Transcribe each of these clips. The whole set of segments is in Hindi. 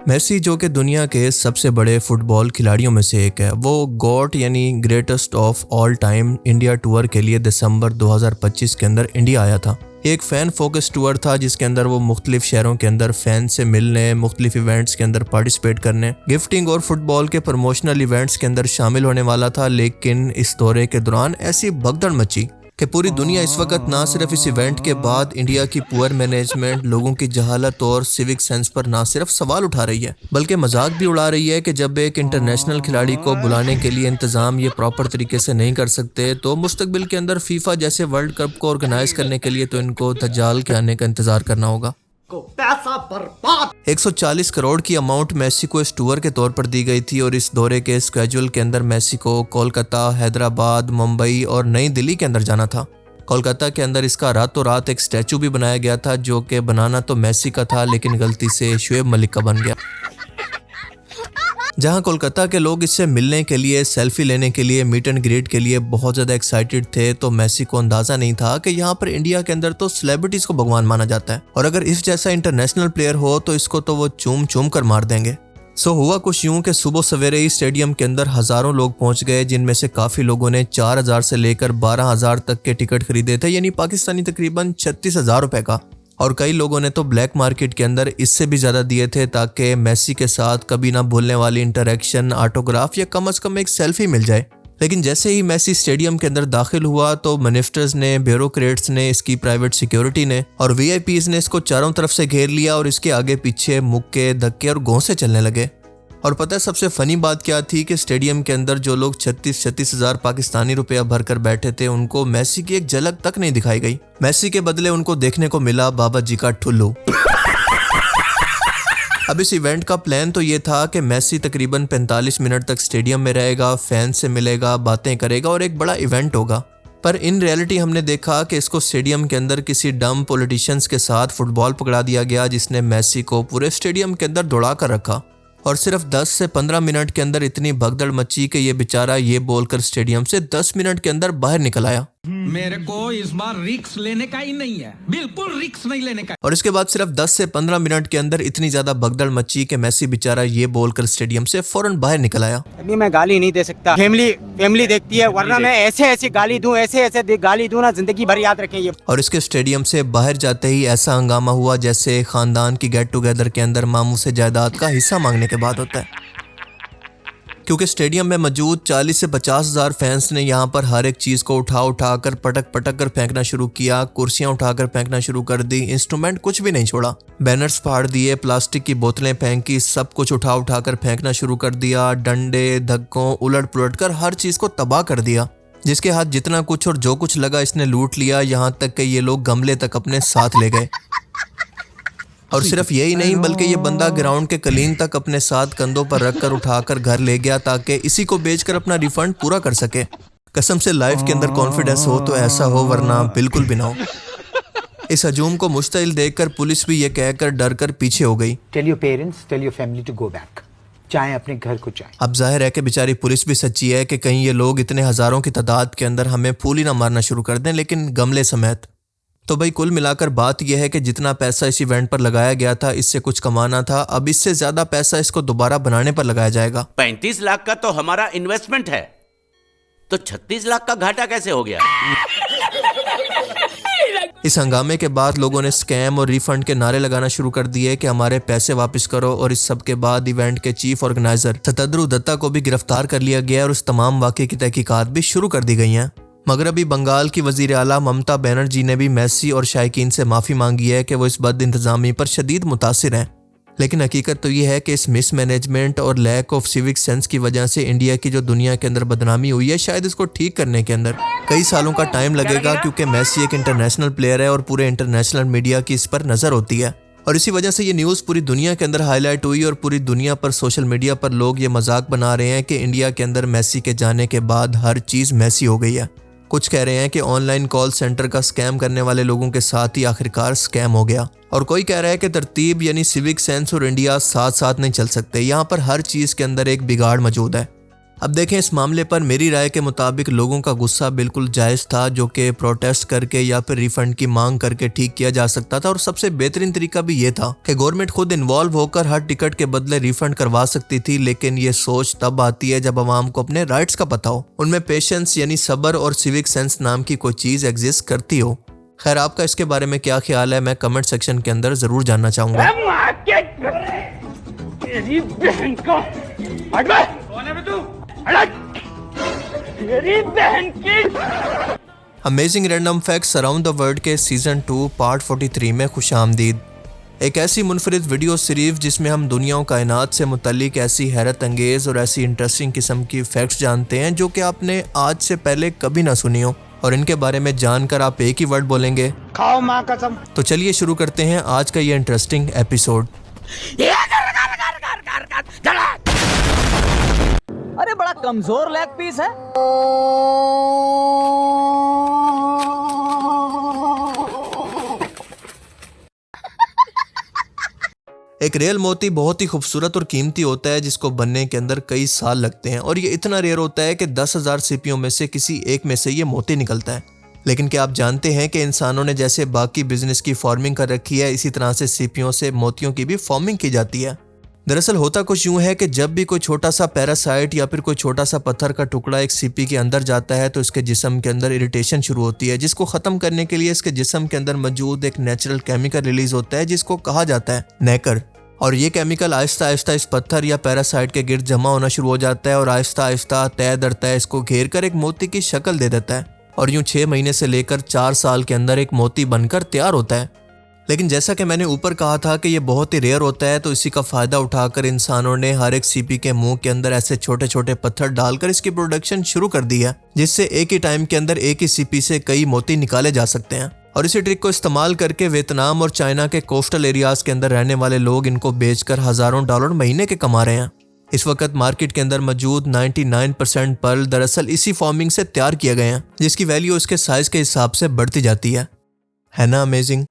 मेसी जो कि दुनिया के सबसे बड़े फुटबॉल खिलाड़ियों में से एक है, वो गॉट यानी greatest of all time India tour के लिए दिसंबर 2025 के अंदर इंडिया आया था। एक फ़ैन फोकस टूर था जिसके अंदर वो मुख्तलिफ शहरों के अंदर फैन से मिलने, मुख्तलिफ इवेंट्स के अंदर पार्टिसिपेट करने, गिफ्टिंग और फुटबॉल के प्रमोशनल इवेंट्स के अंदर शामिल होने वाला था। लेकिन इस दौरे के दौरान ऐसी भगदड़ मची कि पूरी दुनिया इस वक्त ना सिर्फ इस इवेंट के बाद इंडिया की पुअर मैनेजमेंट, लोगों की जहालत और सिविक सेंस पर ना सिर्फ सवाल उठा रही है बल्कि मजाक भी उड़ा रही है कि जब एक इंटरनेशनल खिलाड़ी को बुलाने के लिए इंतजाम ये प्रॉपर तरीके से नहीं कर सकते तो मुस्तकबिल के अंदर फीफा जैसे वर्ल्ड कप को ऑर्गेनाइज करने के लिए तो इनको दज्जाल के आने का इंतजार करना होगा। को पैसा बर्बाद। 140 करोड़ की अमाउंट मेसी को इस टूर के तौर पर दी गई थी और इस दौरे के स्केड्यूल के अंदर मेसी को कोलकाता, हैदराबाद, मुंबई और नई दिल्ली के अंदर जाना था। कोलकाता के अंदर इसका रातों रात एक स्टैचू भी बनाया गया था जो कि बनाना तो मेसी का था लेकिन गलती से शुएब मलिक का बन गया। जहां कोलकाता के लोग इससे मिलने के लिए, सेल्फी लेने के लिए, मीट एंड ग्रीट के लिए बहुत ज़्यादा एक्साइटेड थे, तो मेसी को अंदाज़ा नहीं था कि यहाँ पर इंडिया के अंदर तो सेलिब्रिटीज़ को भगवान माना जाता है और अगर इस जैसा इंटरनेशनल प्लेयर हो तो इसको तो वो चूम चूम कर मार देंगे। हुआ कुछ यूं कि सुबह सवेरे ही स्टेडियम के अंदर हज़ारों लोग पहुंच गए, जिनमें से काफ़ी लोगों ने 4,000 से लेकर 12,000 तक के टिकट खरीदे थे, यानी पाकिस्तानी तकरीबन 36,000 रुपए का। और कई लोगों ने तो ब्लैक मार्केट के अंदर इससे भी ज़्यादा दिए थे ताकि मेसी के साथ कभी ना भूलने वाली इंटरेक्शन, ऑटोग्राफ या कम से कम एक सेल्फी मिल जाए। लेकिन जैसे ही मेसी स्टेडियम के अंदर दाखिल हुआ तो मिनिस्टर्स ने, ब्यूरोक्रेट्स ने, इसकी प्राइवेट सिक्योरिटी ने और वीआईपीज ने इसको चारों तरफ से घेर लिया और इसके आगे पीछे मुक्के, धक्के और घोंसे चलने लगे। और पता है सबसे फनी बात क्या थी कि स्टेडियम के अंदर जो लोग 36 हजार पाकिस्तानी रुपया भरकर बैठे थे उनको मेसी की एक झलक तक नहीं दिखाई गई। मेसी के बदले उनको देखने को मिला बाबा जी का ठुल्लू। अब इस इवेंट का प्लान तो ये था कि मेसी तकरीबन 45 मिनट तक स्टेडियम में रहेगा, फैन से मिलेगा, बातें करेगा और एक बड़ा इवेंट होगा। पर इन रियलिटी हमने देखा कि इसको स्टेडियम के अंदर किसी डम पॉलिटिशियंस के साथ फुटबॉल पकड़ा दिया गया जिसने मेसी को पूरे स्टेडियम के अंदर दौड़ा कर रखा और सिर्फ 10 से 15 मिनट के अंदर इतनी भगदड़ मची कि ये बेचारा ये बोलकर स्टेडियम से 10 मिनट के अंदर बाहर निकल आया। मेरे को इस बार रिस्क लेने का ही नहीं है, बिल्कुल रिस्क नहीं लेने का। और इसके बाद सिर्फ 10 से 15 मिनट के अंदर इतनी ज्यादा भगदड़ मची कि मेसी बेचारा ये बोलकर स्टेडियम से फौरन बाहर निकल आया। अभी मैं गाली नहीं दे सकता, फैमिली देखती है, वरना मैं ऐसे गाली दूं, ऐसे गाली दूं ना, जिंदगी भर याद रखें ये। और इसके स्टेडियम से बाहर जाते ही ऐसा हंगामा हुआ जैसे खानदान की गेट टुगेदर के अंदर मामू से जायदाद का हिस्सा मांगने के बाद होता है, क्योंकि स्टेडियम में मौजूद 40 से 50 हजार फैंस ने यहाँ पर हर एक चीज़ को उठा कर पटक कर फेंकना शुरू किया। कुर्सियाँ उठाकर फेंकना शुरू कर दी, इंस्ट्रूमेंट कुछ भी नहीं छोड़ा, बैनर्स फाड़ दिए, प्लास्टिक की बोतलें फेंकी, सब कुछ उठा कर फेंकना शुरू कर दिया। डंडे, धक्कों, उलट पुलट कर हर चीज़ को तबाह कर दिया। जिसके हाथ जितना कुछ और जो कुछ लगा इसने लूट लिया, यहाँ तक कि ये लोग गमले तक अपने साथ ले गए। और सिर्फ यही नहीं बल्कि ये बंदा ग्राउंड के कलीन तक अपने साथ कंधों पर रखकर उठाकर घर ले गया ताकि इसी को बेचकर अपना रिफंड पूरा कर सके। कसम से लाइफ के अंदर कॉन्फिडेंस हो तो ऐसा हो, वरना बिल्कुल भी ना हो। इस हजूम को मुश्तइल देखकर पुलिस भी ये कहकर डर कर पीछे हो गई। Tell your parents, tell your family to go back, चाहे अपने घर को चाहे। अब जाहिर है कि बेचारी पुलिस भी सच्ची है कि कहीं ये लोग इतने हजारों की तादाद के अंदर हमें फूल ही ना मारना शुरू कर दें, लेकिन गमले समेत। तो भाई कुल मिलाकर बात यह है कि जितना पैसा इस इवेंट पर लगाया गया था इससे कुछ कमाना था, अब इससे ज्यादा पैसा इसको दोबारा बनाने पर लगाया जाएगा। 35 लाख का तो हमारा इन्वेस्टमेंट है, तो 36 लाख का घाटा कैसे हो गया? इस हंगामे के बाद लोगों ने स्कैम और रिफंड के नारे लगाना शुरू कर दिए कि हमारे पैसे वापस करो। और इस सब के बाद इवेंट के चीफ ऑर्गेनाइजर सतद्रु दत्ता को भी गिरफ्तार कर लिया गया और उस तमाम वाक़े की तहकीकात भी शुरू कर दी गई हैं। मगरबी बंगाल की वजीर आला ममता बनर्जी ने भी मेसी और शायकीन से माफ़ी मांगी है कि वो इस बद इंतज़ामी पर शदीद मुतासिर हैं। लेकिन हकीकत तो ये है कि इस मिसमैनेजमेंट और लैक ऑफ सिविक सेंस की वजह से इंडिया की जो दुनिया के अंदर बदनामी हुई है, शायद इसको ठीक करने के अंदर कई सालों का टाइम लगेगा, क्योंकि मेसी एक इंटरनेशनल प्लेयर है और पूरे इंटरनेशनल मीडिया की इस पर नज़र होती है। और इसी वजह से ये न्यूज़ पूरी दुनिया के अंदर हाईलाइट हुई और पूरी दुनिया पर सोशल मीडिया पर लोग ये मजाक बना रहे हैं कि इंडिया के अंदर मेसी के जाने के बाद हर चीज़ मेसी हो गई है। कुछ कह रहे हैं कि ऑनलाइन कॉल सेंटर का स्कैम करने वाले लोगों के साथ ही आखिरकार स्कैम हो गया, और कोई कह रहा है कि तरतीब यानी सिविक सेंस और इंडिया साथ साथ नहीं चल सकते, यहाँ पर हर चीज़ के अंदर एक बिगाड़ मौजूद है। अब देखें, इस मामले पर मेरी राय के मुताबिक लोगों का गुस्सा बिल्कुल जायज़ था, जो कि प्रोटेस्ट करके या फिर रिफंड की मांग करके ठीक किया जा सकता था। और सबसे बेहतरीन तरीका भी ये था कि गवर्नमेंट खुद इन्वॉल्व होकर हर टिकट के बदले रिफंड करवा सकती थी। लेकिन ये सोच तब आती है जब आवाम को अपने राइट्स का पता हो, उनमें पेशेंस यानी सब्र और सिविक सेंस नाम की कोई चीज़ एग्जिस्ट करती हो। खैर, आपका इसके बारे में क्या ख्याल है, मैं कमेंट सेक्शन के अंदर ज़रूर जानना चाहूँगा। Amazing random facts around the world के सीजन 2 पार्ट 43 में खुशामदीद। एक ऐसी मुनफरिद वीडियो सीरीज जिसमें हम दुनिया और कायनात से मुतल्लिक ऐसी हैरत अंगेज और ऐसी इंटरेस्टिंग किस्म की फैक्ट्स जानते हैं जो कि आपने आज से पहले कभी ना सुनी हो, और इनके बारे में जानकर आप एक ही वर्ड बोलेंगे, खाओ माँ कसम। तो चलिए शुरू करते हैं आज का ये इंटरेस्टिंग एपिसोड। अरे बड़ा कमजोर लेग पीस है। एक रियल मोती बहुत ही खूबसूरत और कीमती होता है जिसको बनने के अंदर कई साल लगते हैं, और ये इतना रेयर होता है कि 10,000 सीपियों में से किसी एक में से ये मोती निकलता है। लेकिन क्या आप जानते हैं कि इंसानों ने जैसे बाकी बिजनेस की फार्मिंग कर रखी है, इसी तरह से सीपियों से मोतियों की भी फार्मिंग की जाती है। दरअसल होता कुछ यूं है कि जब भी कोई छोटा सा पैरासाइट या फिर कोई छोटा सा पत्थर का टुकड़ा एक सीपी के अंदर जाता है तो इसके जिस्म के अंदर इरिटेशन शुरू होती है, जिसको ख़त्म करने के लिए इसके जिस्म के अंदर मौजूद एक नेचुरल केमिकल रिलीज होता है जिसको कहा जाता है नेकर। और ये केमिकल आहिस्ता आहिस्ता इस पत्थर या पैरासाइट के गिर्द जमा होना शुरू हो जाता है और आहिस्ता आहिस्ता तय दर तय इसको घेर कर एक मोती की शक्ल दे देता है, और यूं 6 महीने से लेकर 4 साल के अंदर एक मोती बनकर तैयार होता है। लेकिन जैसा कि मैंने ऊपर कहा था कि ये बहुत ही रेयर होता है, तो इसी का फ़ायदा उठाकर इंसानों ने हर एक सीपी के मुंह के अंदर ऐसे छोटे छोटे पत्थर डालकर इसकी प्रोडक्शन शुरू कर दी है, जिससे एक ही टाइम के अंदर एक ही सीपी से कई मोती निकाले जा सकते हैं। और इसी ट्रिक को इस्तेमाल करके वियतनाम और चाइना के कोस्टल एरियाज के अंदर रहने वाले लोग इनको बेचकर हज़ारों डॉलर महीने के कमा रहे हैं। इस वक्त मार्केट के अंदर मौजूद 99% पर्ल दरअसल इसी फार्मिंग से तैयार किए गए हैं, जिसकी वैल्यू उसके साइज के हिसाब से बढ़ती जाती है ना अमेजिंग।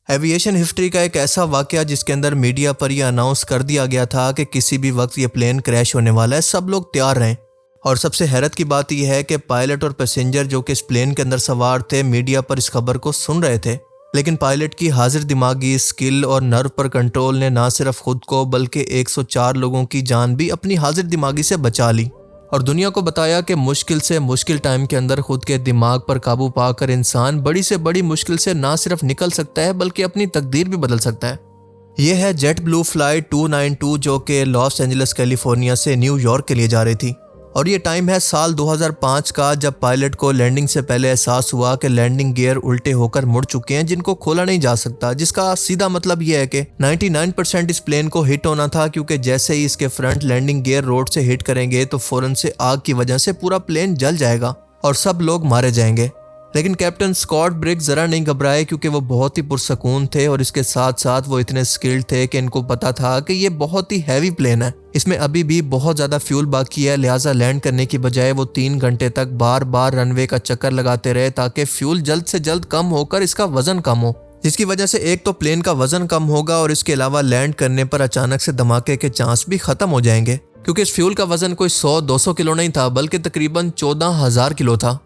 एविएशन हिस्ट्री का एक ऐसा वाकया जिसके अंदर मीडिया पर यह अनाउंस कर दिया गया था कि किसी भी वक्त ये प्लेन क्रैश होने वाला है, सब लोग तैयार रहें। और सबसे हैरत की बात यह है कि पायलट और पैसेंजर जो कि इस प्लेन के अंदर सवार थे मीडिया पर इस खबर को सुन रहे थे, लेकिन पायलट की हाजिर दिमागी स्किल और नर्व पर कंट्रोल ने ना सिर्फ खुद को बल्कि 104 लोगों की जान भी अपनी हाजिर दिमागी से बचा ली, और दुनिया को बताया कि मुश्किल से मुश्किल टाइम के अंदर खुद के दिमाग पर काबू पाकर इंसान बड़ी से बड़ी मुश्किल से ना सिर्फ निकल सकता है बल्कि अपनी तकदीर भी बदल सकता है। यह है जेट ब्लू फ्लाइट 292 जो कि लॉस एंजलिस कैलिफोर्निया से न्यूयॉर्क के लिए जा रही थी, और ये टाइम है साल 2005 का, जब पायलट को लैंडिंग से पहले एहसास हुआ कि लैंडिंग गियर उल्टे होकर मुड़ चुके हैं जिनको खोला नहीं जा सकता, जिसका सीधा मतलब यह है कि 99% इस प्लेन को हिट होना था, क्योंकि जैसे ही इसके फ्रंट लैंडिंग गियर रोड से हिट करेंगे तो फौरन से आग की वजह से पूरा प्लेन जल जाएगा और सब लोग मारे जाएंगे। लेकिन कैप्टन स्कॉट ब्रिग्स जरा नहीं घबराए, क्योंकि वो बहुत ही पुरसकून थे और इसके साथ साथ वो इतने स्किल्ड थे कि इनको पता था कि ये बहुत ही हैवी प्लेन है, इसमें अभी भी बहुत ज़्यादा फ्यूल बाकी है। लिहाजा लैंड करने की बजाय वो 3 घंटे तक बार बार रनवे का चक्कर लगाते रहे ताकि फ्यूल जल्द से जल्द कम होकर इसका वजन कम हो, जिसकी वजह से एक तो प्लेन का वजन कम होगा और इसके अलावा लैंड करने पर अचानक से धमाके के चांस भी खत्म हो जाएंगे, क्योंकि इस फ्यूल का वजन कोई 100-200 किलो नहीं था बल्कि तकरीबन 14,000 किलो था।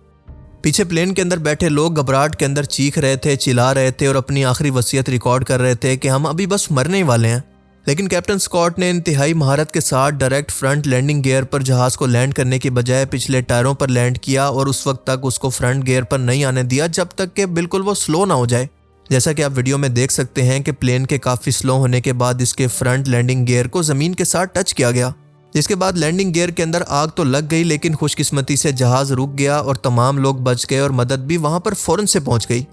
पीछे प्लेन के अंदर बैठे लोग घबराहट के अंदर चीख रहे थे, चिल्ला रहे थे और अपनी आखिरी वसीयत रिकॉर्ड कर रहे थे कि हम अभी बस मरने ही वाले हैं। लेकिन कैप्टन स्कॉट ने इंतहाई महारत के साथ डायरेक्ट फ्रंट लैंडिंग गियर पर जहाज को लैंड करने की बजाय पिछले टायरों पर लैंड किया, और उस वक्त तक उसको फ्रंट गियर पर नहीं आने दिया जब तक कि बिल्कुल वो स्लो ना हो जाए। जैसा कि आप वीडियो में देख सकते हैं कि प्लेन के काफ़ी स्लो होने के बाद इसके फ्रंट लैंडिंग गियर को ज़मीन के साथ टच किया गया, जिसके बाद लैंडिंग गियर के अंदर आग तो लग गई, लेकिन खुशकिस्मती से जहाज रुक गया और तमाम लोग बच गए और मदद भी वहां पर फौरन से पहुंच गई।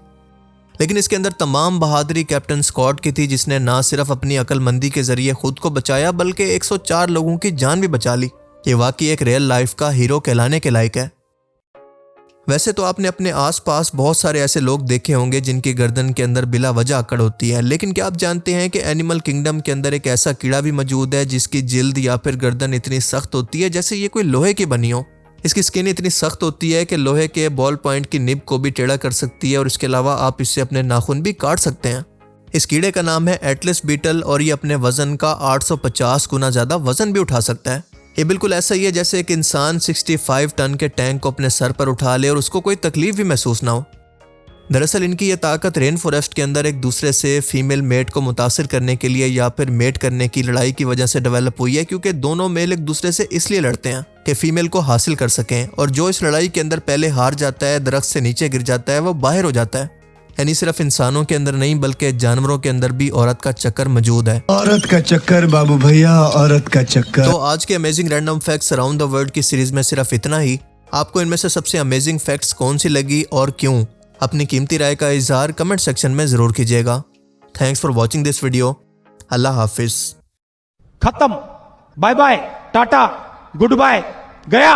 लेकिन इसके अंदर तमाम बहादुरी कैप्टन स्कॉट की थी, जिसने ना सिर्फ अपनी अक्लमंदी के जरिए खुद को बचाया बल्कि 104 लोगों की जान भी बचा ली। ये वाकई एक रियल लाइफ का हीरो कहलाने के लायक है। वैसे तो आपने अपने आसपास बहुत सारे ऐसे लोग देखे होंगे जिनकी गर्दन के अंदर बिला वजह अकड़ होती है, लेकिन क्या आप जानते हैं कि एनिमल किंगडम के अंदर एक ऐसा कीड़ा भी मौजूद है जिसकी जिल्द या फिर गर्दन इतनी सख्त होती है जैसे ये कोई लोहे की बनी हो। इसकी स्किन इतनी सख्त होती है कि लोहे के बॉल पॉइंट की निब को भी टेढ़ा कर सकती है, और इसके अलावा आप इससे अपने नाखून भी काट सकते हैं। इस कीड़े का नाम है एटलस बीटल, और ये अपने वजन का 850 गुना ज़्यादा वजन भी उठा सकता है। ये बिल्कुल ऐसा ही है जैसे एक इंसान 65 टन के टैंक को अपने सर पर उठा ले और उसको कोई तकलीफ भी महसूस ना हो। दरअसल इनकी ये ताकत रेन फॉरेस्ट के अंदर एक दूसरे से फीमेल मेट को मुतासिर करने के लिए या फिर मेट करने की लड़ाई की वजह से डेवलप हुई है, क्योंकि दोनों मेल एक दूसरे से इसलिए लड़ते हैं कि फीमेल को हासिल कर सकें, और जो इस लड़ाई के अंदर पहले हार जाता है, दरख्त से नीचे गिर जाता है, वो बाहर हो जाता है। यानी सिर्फ इंसानों के अंदर नहीं बल्कि जानवरों के अंदर भी औरत का चक्कर मौजूद है। औरत का चक्कर बाबू भैया, औरत का चक्कर। तो आज के amazing random facts around the world की सीरीज में सिर्फ इतना ही। आपको इनमें से सबसे अमेजिंग फैक्ट्स कौन सी लगी और क्यों? अपनी कीमती राय का इजहार कमेंट सेक्शन में जरूर कीजिएगा। Thanks for watching this video. अल्लाह हाफिज। खत्म, bye bye, ta-ta, goodbye, गया।